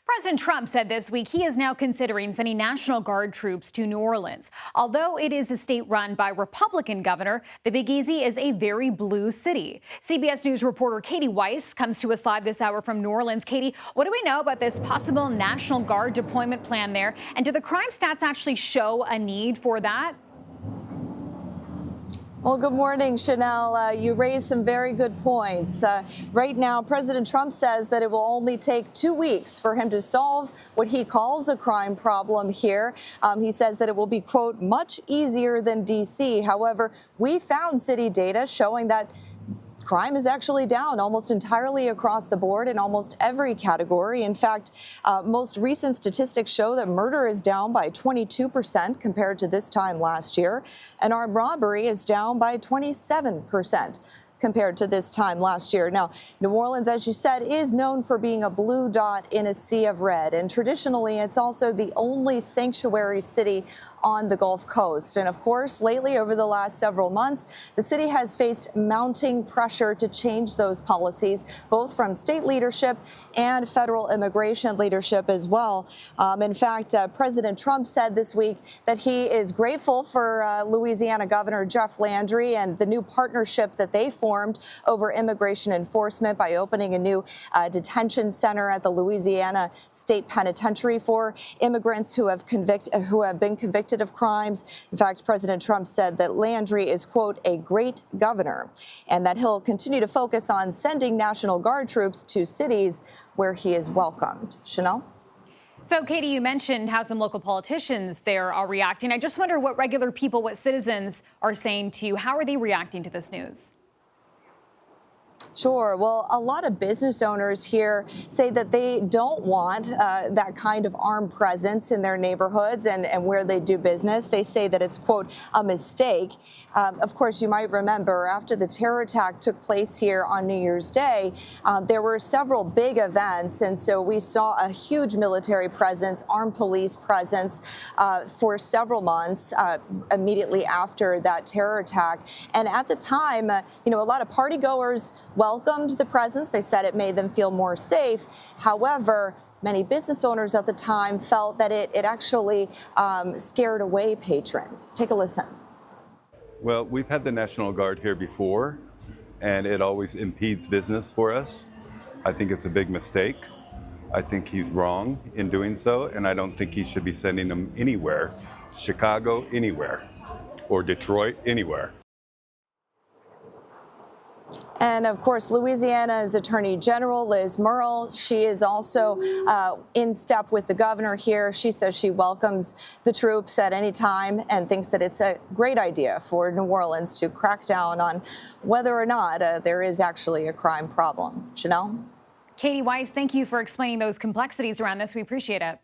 President Trump said this week he is now considering sending National Guard troops to New Orleans. Although it is a state run by Republican governor, the Big Easy is a very blue city. CBS News reporter Kati Weis comes to us live this hour from New Orleans. Katie, what do we know about this possible National Guard deployment plan there? And do the crime stats actually show a need for that? Well, good morning, Chanel. You raised some very good points. Right now, President Trump says that it will only take 2 weeks for him to solve what he calls a crime problem here. He says that it will be, quote, much easier than D.C. However, we found city data showing that crime is actually down almost entirely across the board in almost every category. In fact, most recent statistics show that murder is down by 22% compared to this time last year, and armed robbery is down by 27% compared to this time last year. Now, New Orleans, as you said, is known for being a blue dot in a sea of red, and traditionally it's also the only sanctuary city on the Gulf Coast. And of course, lately, over the last several months, the city has faced mounting pressure to change those policies, both from state leadership and federal immigration leadership as well. In fact, President Trump said this week that he is grateful for Louisiana Governor Jeff Landry and the new partnership that they formed over immigration enforcement by opening a new detention center at the Louisiana State Penitentiary for immigrants who have been convicted of crimes. In fact, President Trump said that Landry is, quote, a great governor, and that he'll continue to focus on sending National Guard troops to cities where he is welcomed. Chanel? So, Katie, you mentioned how some local politicians there are reacting. I just wonder what regular people, what citizens are saying to you. How are they reacting to this news? Sure. Well, a lot of business owners here say that they don't want that kind of armed presence in their neighborhoods and where they do business. They say that it's, quote, a mistake. Of course, you might remember after the terror attack took place here on New Year's Day, there were several big events. And so we saw a huge military presence, armed police presence for several months immediately after that terror attack. And at the time, a lot of partygoers welcomed the presence. They said it made them feel more safe. However, many business owners at the time felt that it actually scared away patrons. Take a listen. Well, we've had the National Guard here before, and it always impedes business for us. I think it's a big mistake. I think he's wrong in doing so, and I don't think he should be sending them anywhere. Chicago, anywhere, or Detroit, anywhere. And of course, Louisiana's Attorney General, Liz Murrill, she is also in step with the governor here. She says she welcomes the troops at any time and thinks that it's a great idea for New Orleans to crack down on whether or not there is actually a crime problem. Chanel? Kati Weis, thank you for explaining those complexities around this. We appreciate it.